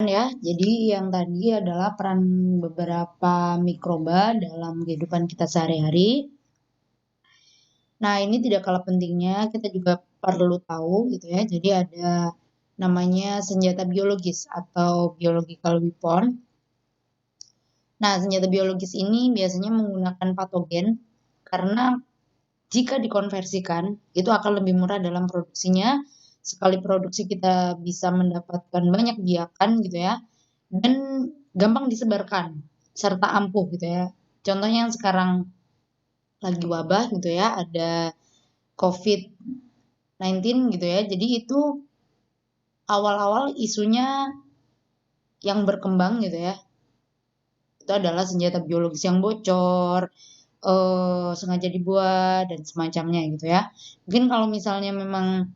Ya, jadi yang tadi adalah peran beberapa mikroba dalam kehidupan kita sehari-hari. Nah, ini tidak kalah pentingnya kita juga perlu tahu gitu ya. Jadi ada namanya senjata biologis atau biological weapon. Nah, senjata biologis ini biasanya menggunakan patogen karena jika dikonversikan itu akan lebih murah dalam produksinya. Sekali produksi kita bisa mendapatkan banyak biakan gitu ya dan gampang disebarkan serta ampuh gitu ya. Contohnya yang sekarang lagi wabah gitu ya, ada COVID-19 gitu ya. Jadi itu awal-awal isunya yang berkembang gitu ya. Itu adalah senjata biologis yang bocor, sengaja dibuat dan semacamnya gitu ya. Mungkin kalau misalnya memang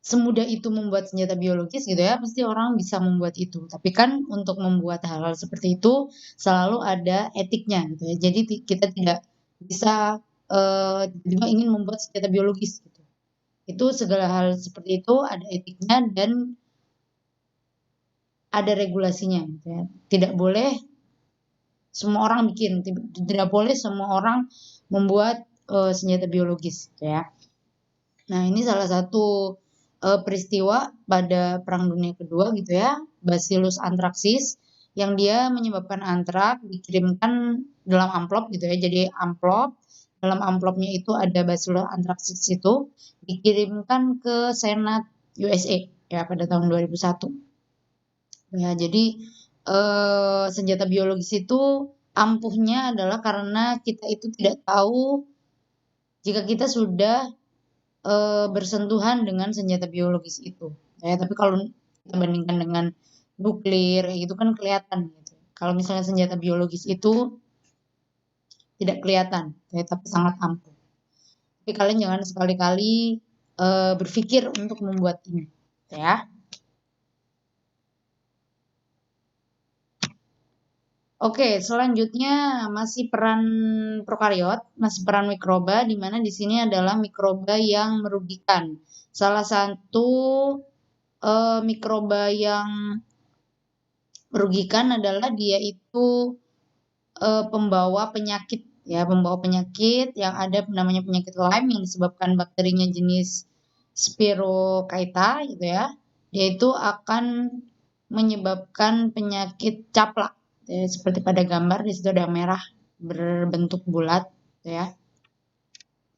semudah itu membuat senjata biologis gitu ya, pasti orang bisa membuat itu. Tapi kan untuk membuat hal-hal seperti itu selalu ada etiknya gitu ya. Jadi kita tidak bisa tiba-tiba ingin membuat senjata biologis gitu. Itu segala hal seperti itu ada etiknya dan ada regulasinya gitu ya. Tidak boleh semua orang bikin, tidak boleh semua orang membuat senjata biologis gitu ya. Nah, ini salah satu peristiwa pada Perang Dunia Kedua gitu ya, Bacillus anthracis yang dia menyebabkan antrak dikirimkan dalam amplop gitu ya. Jadi amplop, dalam amplopnya itu ada Bacillus anthracis itu dikirimkan ke Senat USA ya pada tahun 2001. Ya, jadi senjata biologis itu ampuhnya adalah karena kita itu tidak tahu jika kita sudah bersentuhan dengan senjata biologis itu. Ya, tapi kalau kita bandingkan dengan nuklir, itu kan kelihatan gitu. Kalau misalnya senjata biologis itu tidak kelihatan, ya, tapi sangat ampuh. Tapi kalian jangan sekali-kali berpikir untuk membuat ini, ya. Oke, selanjutnya masih peran prokariot, masih peran mikroba, di mana di sini adalah mikroba yang merugikan. Salah satu mikroba yang merugikan adalah dia itu pembawa penyakit ya, pembawa penyakit yang ada namanya penyakit Lyme yang disebabkan bakterinya jenis Spirochaeta gitu ya. Dia itu akan menyebabkan penyakit caplak ya, seperti pada gambar di situ ada merah berbentuk bulat gitu ya.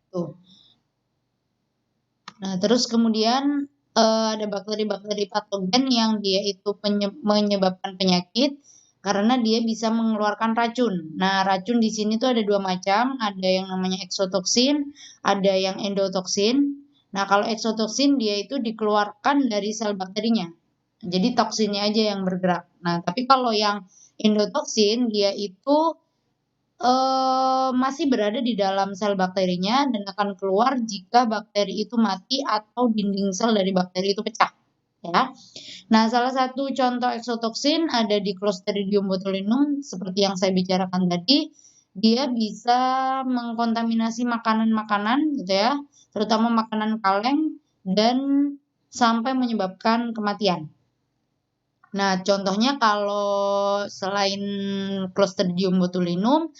Tuh. Nah, terus kemudian ada bakteri-bakteri patogen yang dia itu menyebabkan penyakit karena dia bisa mengeluarkan racun. Nah, racun di sini tuh ada dua macam, ada yang namanya eksotoksin, ada yang endotoksin. Nah, kalau eksotoksin dia itu dikeluarkan dari sel bakterinya. Jadi toksinnya aja yang bergerak. Nah, tapi kalau yang endotoksin dia itu masih berada di dalam sel bakterinya dan akan keluar jika bakteri itu mati atau dinding sel dari bakteri itu pecah, ya. Nah, salah satu contoh eksotoksin ada di Clostridium botulinum seperti yang saya bicarakan tadi. Dia bisa mengkontaminasi makanan-makanan gitu ya, terutama makanan kaleng dan sampai menyebabkan kematian. Nah, contohnya kalau selain Clostridium botulinum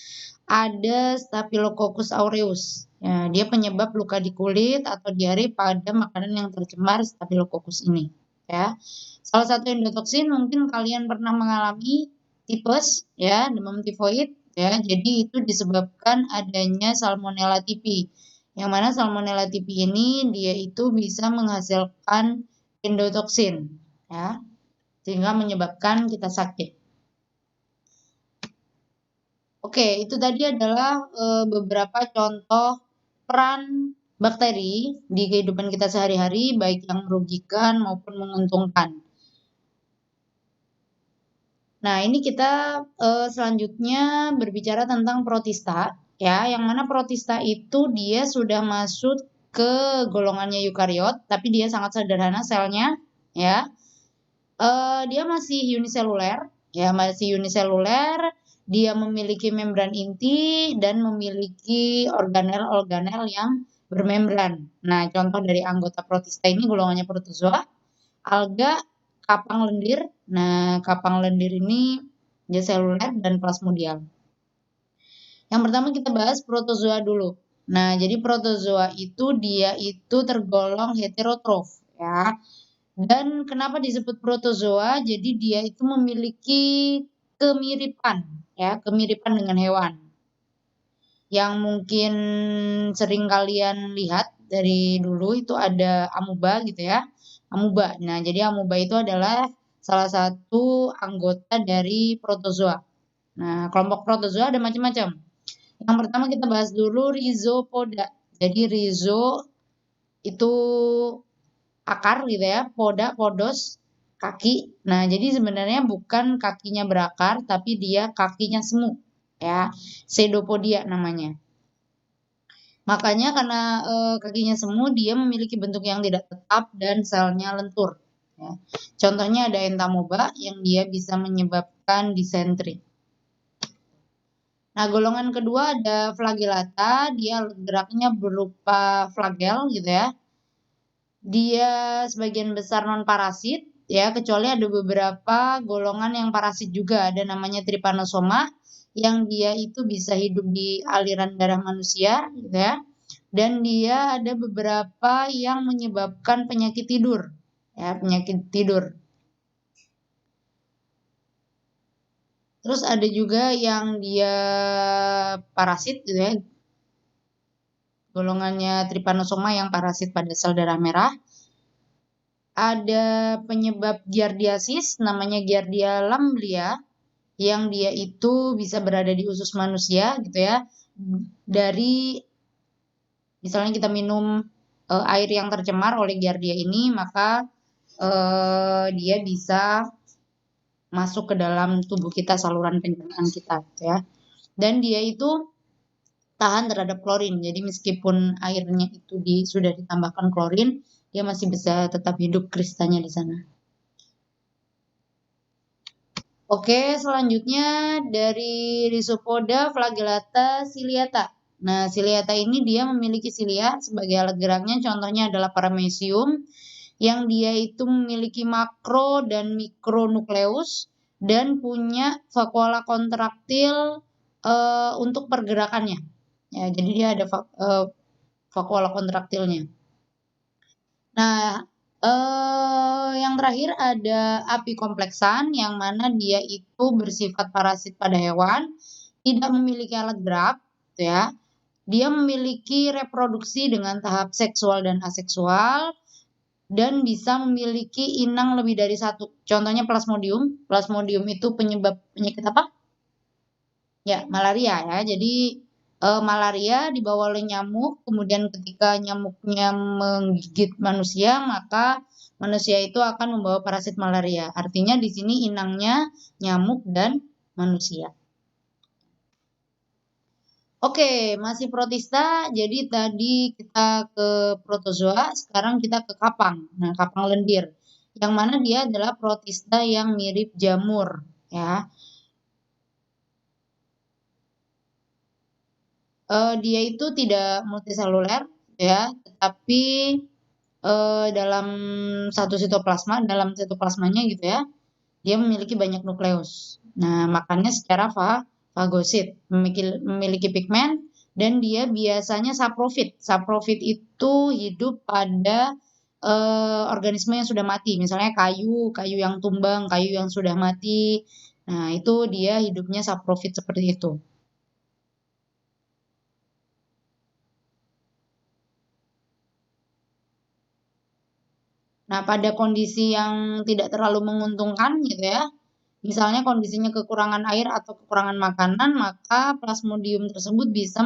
ada Staphylococcus aureus. Ya, dia penyebab luka di kulit atau diare pada makanan yang tercemar Staphylococcus ini. Ya, salah satu endotoksin mungkin kalian pernah mengalami tipes, ya, demam tifoid, ya. Jadi itu disebabkan adanya Salmonella typhi. Yang mana Salmonella typhi ini dia itu bisa menghasilkan endotoksin, ya, sehingga menyebabkan kita sakit. Oke, itu tadi adalah beberapa contoh peran bakteri di kehidupan kita sehari-hari, baik yang merugikan maupun menguntungkan. Nah, ini kita selanjutnya berbicara tentang protista, ya, yang mana protista itu dia sudah masuk ke golongannya eukariot, tapi dia sangat sederhana selnya, ya. Dia masih uniseluler, ya masih uniseluler. Dia memiliki membran inti dan memiliki organel-organel yang bermembran. Nah, contoh dari anggota protista ini golongannya protozoa, alga, kapang lendir. Nah, kapang lendir ini dia seluler dan plasmodial. Yang pertama kita bahas protozoa dulu. Nah, jadi protozoa itu dia itu tergolong heterotrof ya. Dan kenapa disebut protozoa? Jadi dia itu memiliki kemiripan ya, kemiripan dengan hewan. Yang mungkin sering kalian lihat dari dulu itu ada amuba gitu ya. Amuba. Nah, jadi amuba itu adalah salah satu anggota dari protozoa. Nah, kelompok protozoa ada macam-macam. Yang pertama kita bahas dulu rhizopoda. Jadi rhizo itu akar gitu ya, poda, podos, kaki. Nah, jadi sebenarnya bukan kakinya berakar, tapi dia kakinya semu ya. Pseudopodia namanya. Makanya karena kakinya semu, dia memiliki bentuk yang tidak tetap dan selnya lentur. Ya. Contohnya ada entamoeba yang dia bisa menyebabkan disentri. Nah, golongan kedua ada flagellata, dia geraknya berupa flagel gitu ya. Dia sebagian besar non parasit ya, kecuali ada beberapa golongan yang parasit juga, ada namanya trypanosoma yang dia itu bisa hidup di aliran darah manusia gitu ya. Dan dia ada beberapa yang menyebabkan penyakit tidur ya, penyakit tidur. Terus ada juga yang dia parasit gitu ya. Golongannya trypanosoma yang parasit pada sel darah merah. Ada penyebab giardiasis namanya Giardia lamblia yang dia itu bisa berada di usus manusia gitu ya. Dari misalnya kita minum air yang tercemar oleh Giardia ini, maka dia bisa masuk ke dalam tubuh kita, saluran pencernaan kita gitu ya. Dan dia itu tahan terhadap klorin. Jadi meskipun airnya itu sudah ditambahkan klorin, dia masih bisa tetap hidup kristanya di sana. Oke, selanjutnya dari Rhizopoda flagellata ciliata. Nah, ciliata ini dia memiliki silia sebagai alat geraknya. Contohnya adalah paramecium yang dia itu memiliki makro dan mikronukleus dan punya vakuola kontraktil untuk pergerakannya. Ya, jadi dia ada vakuola kontraktilnya. Nah, yang terakhir ada apikompleksan yang mana dia itu bersifat parasit pada hewan, tidak memiliki alat gerak, gitu ya. Dia memiliki reproduksi dengan tahap seksual dan aseksual dan bisa memiliki inang lebih dari satu. Contohnya plasmodium. Plasmodium itu penyebab penyakit apa? Ya, malaria ya. Jadi malaria dibawa oleh nyamuk, kemudian ketika nyamuknya menggigit manusia, maka manusia itu akan membawa parasit malaria. Artinya di sini inangnya nyamuk dan manusia. Oke, masih protista. Jadi tadi kita ke protozoa, sekarang kita ke kapang. Nah, kapang lendir. Yang mana dia adalah protista yang mirip jamur, ya. Dia itu tidak multiseluler ya, tetapi dalam satu sitoplasma, dalam sitoplasmanya gitu ya, dia memiliki banyak nukleus. Nah, makanya secara fagosit memiliki pigmen dan dia biasanya saprofit. Saprofit itu hidup pada organisme yang sudah mati, misalnya kayu, kayu yang tumbang, kayu yang sudah mati. Nah, itu dia hidupnya saprofit seperti itu. Nah, pada kondisi yang tidak terlalu menguntungkan gitu ya, misalnya kondisinya kekurangan air atau kekurangan makanan, maka plasmodium tersebut bisa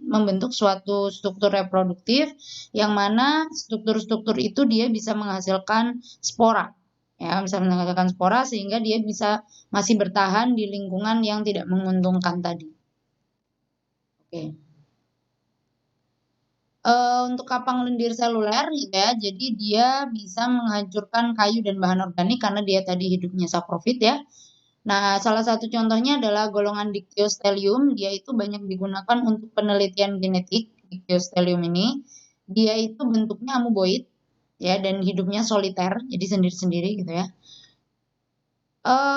membentuk suatu struktur reproduktif yang mana struktur-struktur itu dia bisa menghasilkan spora. Ya, bisa menghasilkan spora sehingga dia bisa masih bertahan di lingkungan yang tidak menguntungkan tadi. Oke. Untuk kapang lendir seluler gitu ya, jadi dia bisa menghancurkan kayu dan bahan organik karena dia tadi hidupnya saprofit ya. Nah, salah satu contohnya adalah golongan Dictyostelium, dia itu banyak digunakan untuk penelitian genetik. Dictyostelium ini, dia itu bentuknya amuboid ya, dan hidupnya soliter, jadi sendiri-sendiri gitu ya.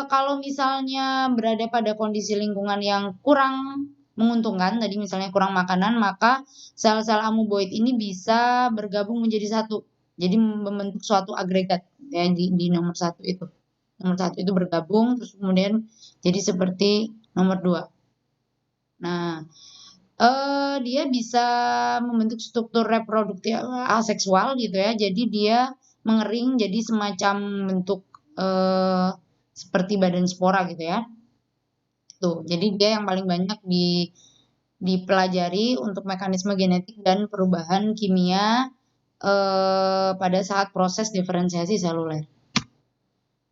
Kalau misalnya berada pada kondisi lingkungan yang kurang menguntungkan, tadi misalnya kurang makanan, maka sel-sel amoeboid ini bisa bergabung menjadi satu. Jadi membentuk suatu agregat ya di nomor satu itu. Nomor satu itu bergabung, terus kemudian jadi seperti nomor 2. Nah, dia bisa membentuk struktur reproduktif aseksual gitu ya. Jadi dia mengering jadi semacam bentuk seperti badan spora gitu ya. Tuh, jadi dia yang paling banyak dipelajari untuk mekanisme genetik dan perubahan kimia pada saat proses diferensiasi seluler.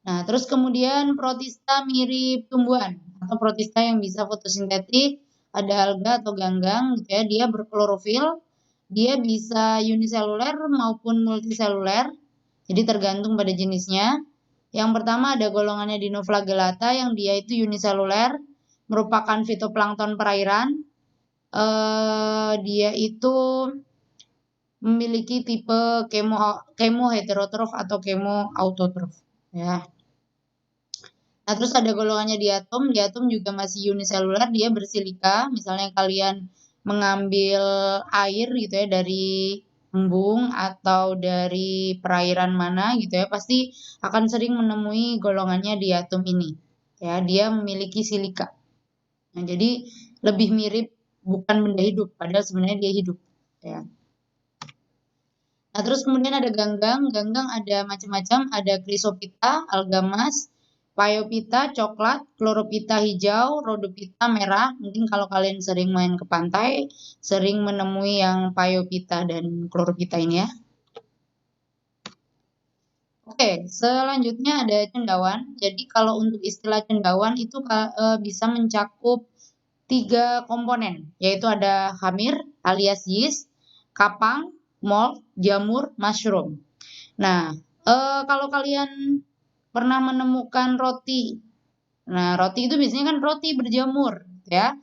Nah, terus kemudian protista mirip tumbuhan atau protista yang bisa fotosintetik, ada alga atau ganggang gitu ya, dia berklorofil, dia bisa uniseluler maupun multiseluler, jadi tergantung pada jenisnya. Yang pertama ada golongannya Dinoflagellata yang dia itu uniseluler, merupakan fitoplankton perairan. Dia itu memiliki tipe kemo heterotrof atau kemo autotrof ya. Nah, terus ada golongannya diatom. Diatom juga masih uniseluler, dia bersilika. Misalnya kalian mengambil air gitu ya dari embung atau dari perairan mana gitu ya, pasti akan sering menemui golongannya diatom ini. Ya, dia memiliki silika. Nah, jadi lebih mirip bukan benda hidup, padahal sebenarnya dia hidup. Ya. Nah, terus kemudian ada ganggang. Ganggang ada macam-macam, ada Chrysophyta, algamas, Phaeophyta coklat, Chlorophyta hijau, Rhodophyta merah. Mungkin kalau kalian sering main ke pantai, sering menemui yang Phaeophyta dan Chlorophyta ini ya. Oke, selanjutnya ada cendawan. Jadi kalau untuk istilah cendawan itu bisa mencakup 3 komponen, yaitu ada hamir alias yeast, kapang, mold, jamur, mushroom. Nah, kalau kalian pernah menemukan roti, nah roti itu biasanya kan roti berjamur, ya.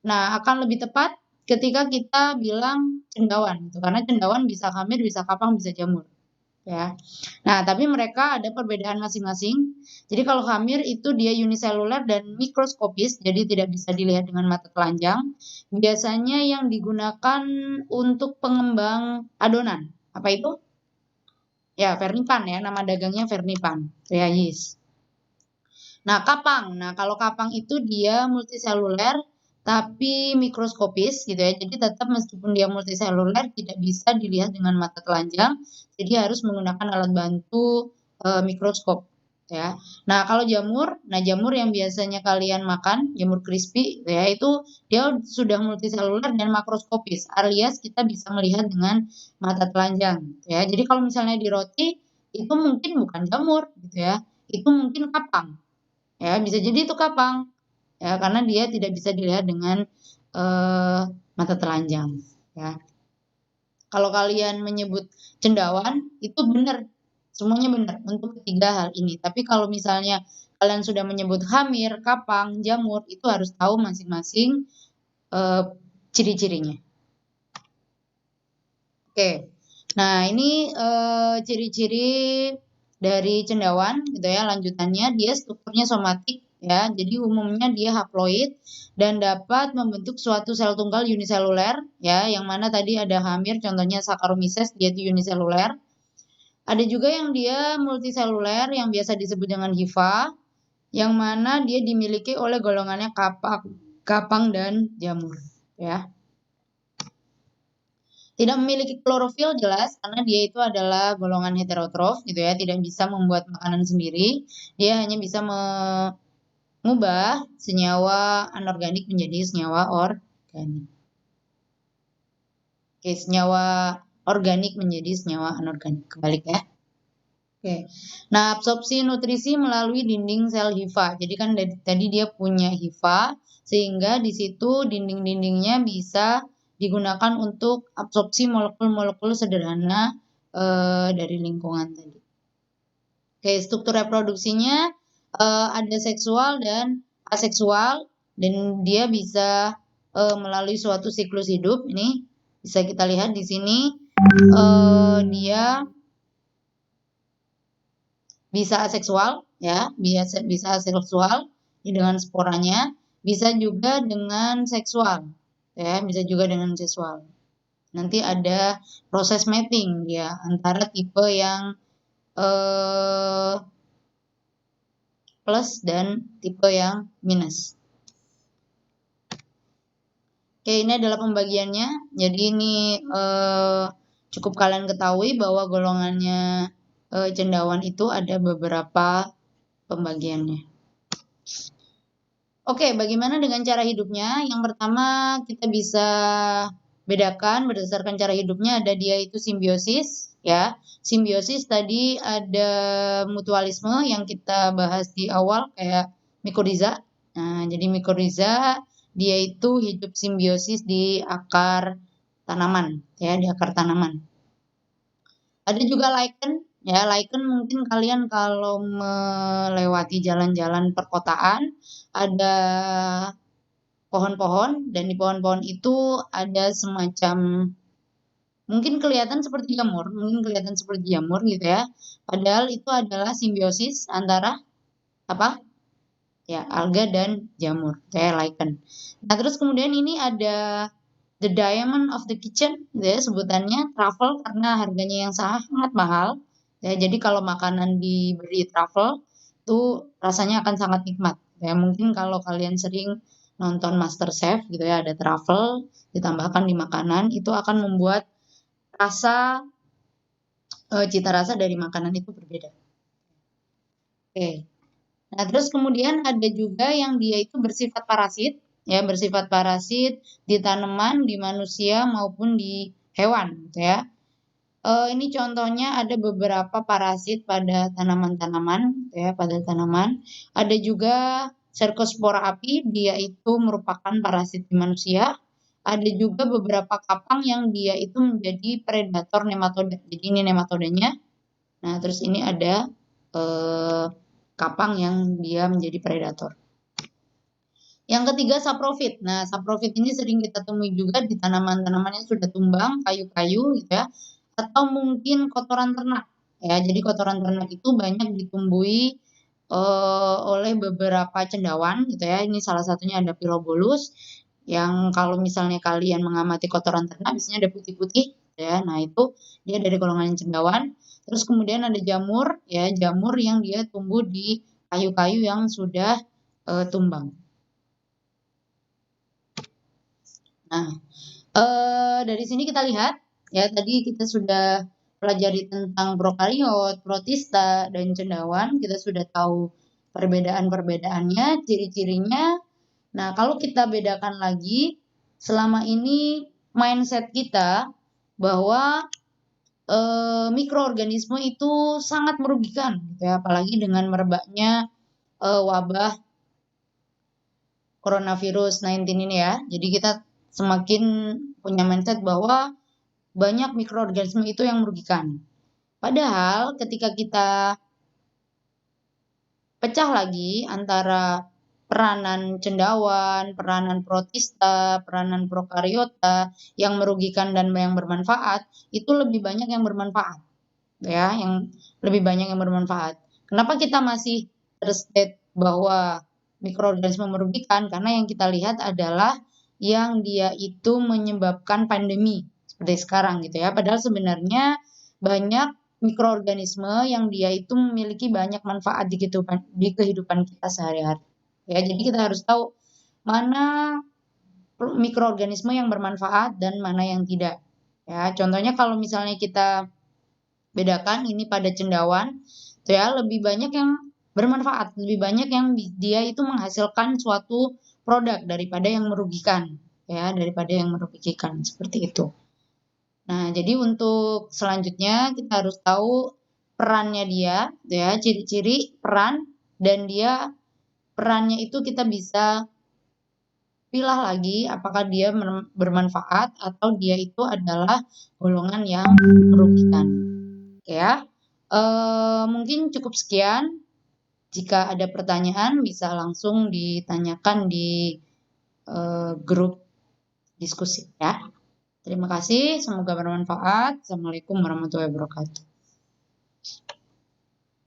Nah, akan lebih tepat ketika kita bilang cendawan, gitu. Karena cendawan bisa hamir, bisa kapang, bisa jamur. Ya. Nah, tapi mereka ada perbedaan masing-masing. Jadi kalau hamir itu dia uniseluler dan mikroskopis, jadi tidak bisa dilihat dengan mata telanjang. Biasanya yang digunakan untuk pengembang adonan. Apa itu? Ya, Fernipan ya, nama dagangnya Fernipan, ya yeast. Nah, kapang. Nah, kalau kapang itu dia multiseluler tapi mikroskopis gitu ya. Jadi tetap meskipun dia multiseluler tidak bisa dilihat dengan mata telanjang. Jadi harus menggunakan alat bantu mikroskop ya. Nah, kalau jamur, nah jamur yang biasanya kalian makan, jamur crispy ya itu dia sudah multiseluler dan makroskopis alias kita bisa melihat dengan mata telanjang ya. Jadi kalau misalnya di roti itu mungkin bukan jamur gitu ya. Itu mungkin kapang. Ya, bisa jadi itu kapang. Ya, karena dia tidak bisa dilihat dengan mata telanjang, ya. Kalau kalian menyebut cendawan, itu benar. Semuanya benar untuk ketiga hal ini. Tapi kalau misalnya kalian sudah menyebut hamir, kapang, jamur, itu harus tahu masing-masing ciri-cirinya. Oke. Nah, ini ciri-ciri dari cendawan gitu ya. Lanjutannya dia strukturnya somatik ya. Jadi umumnya dia haploid dan dapat membentuk suatu sel tunggal uniseluler ya, yang mana tadi ada hamir contohnya Saccharomyces dia itu uniseluler. Ada juga yang dia multiseluler yang biasa disebut dengan hifa, yang mana dia dimiliki oleh golongannya kapang dan jamur ya. Tidak memiliki klorofil jelas karena dia itu adalah golongan heterotrof gitu ya, tidak bisa membuat makanan sendiri. Dia hanya bisa mengubah senyawa anorganik menjadi senyawa organik. Oke, senyawa organik menjadi senyawa anorganik. Kebalik ya. Oke. Nah, absorpsi nutrisi melalui dinding sel hifa. Jadi kan tadi dia punya hifa sehingga di situ dinding-dindingnya bisa digunakan untuk absorpsi molekul-molekul sederhana dari lingkungan tadi. Oke, struktur reproduksinya ada seksual dan aseksual dan dia bisa melalui suatu siklus hidup. Ini bisa kita lihat di sini dia bisa aseksual ya, bisa aseksual dengan sporanya, bisa juga dengan seksual ya, bisa juga dengan seksual. Nanti ada proses mating ya antara tipe yang plus dan tipe yang minus. Oke, ini adalah pembagiannya. Jadi ini cukup kalian ketahui bahwa golongannya cendawan itu ada beberapa pembagiannya. Oke, bagaimana dengan cara hidupnya? Yang pertama kita bisa bedakan berdasarkan cara hidupnya, ada dia itu simbiosis ya. Simbiosis tadi ada mutualisme yang kita bahas di awal kayak mikoriza. Nah, jadi mikoriza dia itu hidup simbiosis di akar tanaman ya, di akar tanaman. Ada juga lichen ya, lichen mungkin kalian kalau melewati jalan-jalan perkotaan ada pohon-pohon dan di pohon-pohon itu ada semacam mungkin kelihatan seperti jamur gitu ya. Padahal itu adalah simbiosis antara apa? Ya, alga dan jamur, kayak lichen. Nah, terus kemudian ini ada the diamond of the kitchen, gitu ya sebutannya truffle karena harganya yang sangat mahal. Ya, jadi kalau makanan diberi truffle itu rasanya akan sangat nikmat. Ya, mungkin kalau kalian sering nonton MasterChef gitu ya, ada truffle ditambahkan di makanan itu akan membuat rasa cita rasa dari makanan itu berbeda. Oke. Nah, terus kemudian ada juga yang dia itu bersifat parasit, ya bersifat parasit di tanaman, di manusia maupun di hewan, gitu ya. Ini contohnya ada beberapa parasit pada tanaman-tanaman, ya pada tanaman. Ada juga Cercospora api, dia itu merupakan parasit di manusia. Ada juga beberapa kapang yang dia itu menjadi predator nematoda. Jadi ini nematodanya. Nah, terus ini ada eh, kapang yang dia menjadi predator. Yang ketiga saprofit. Nah, saprofit ini sering kita temui juga di tanaman-tanaman yang sudah tumbang, kayu-kayu gitu ya, atau mungkin kotoran ternak. Ya, jadi kotoran ternak itu banyak ditumbuhi oleh beberapa cendawan gitu ya. Ini salah satunya ada Pilobolus yang kalau misalnya kalian mengamati kotoran ternak biasanya ada putih-putih ya. Nah, itu dia dari golongan cendawan. Terus kemudian ada jamur ya, jamur yang dia tumbuh di kayu-kayu yang sudah tumbang. Nah, dari sini kita lihat ya tadi kita sudah pelajari tentang prokariot, protista, dan cendawan. Kita sudah tahu perbedaan-perbedaannya, ciri-cirinya. Nah, kalau kita bedakan lagi, selama ini mindset kita bahwa mikroorganisme itu sangat merugikan, gitu ya, apalagi dengan merebaknya wabah coronavirus 19 ini ya. Jadi kita semakin punya mindset bahwa banyak mikroorganisme itu yang merugikan. Padahal ketika kita pecah lagi antara peranan cendawan, peranan protista, peranan prokariota yang merugikan dan yang bermanfaat, itu lebih banyak yang bermanfaat. Ya, yang lebih banyak yang bermanfaat. Kenapa kita masih terstate bahwa mikroorganisme merugikan? Karena yang kita lihat adalah yang dia itu menyebabkan pandemi seperti sekarang gitu ya. Padahal sebenarnya banyak mikroorganisme yang dia itu memiliki banyak manfaat di kehidupan kita sehari-hari. Ya, jadi kita harus tahu mana mikroorganisme yang bermanfaat dan mana yang tidak. Ya, contohnya kalau misalnya kita bedakan ini pada cendawan, tuh ya lebih banyak yang bermanfaat, lebih banyak yang dia itu menghasilkan suatu produk daripada yang merugikan, ya daripada yang merugikan seperti itu. Nah, jadi untuk selanjutnya kita harus tahu perannya dia, ya ciri-ciri peran dan dia perannya itu kita bisa pilah lagi apakah dia bermanfaat atau dia itu adalah golongan yang merugikan. Ya, mungkin cukup sekian. Jika ada pertanyaan bisa langsung ditanyakan di grup diskusi ya. Terima kasih, semoga bermanfaat. Assalamualaikum warahmatullahi wabarakatuh.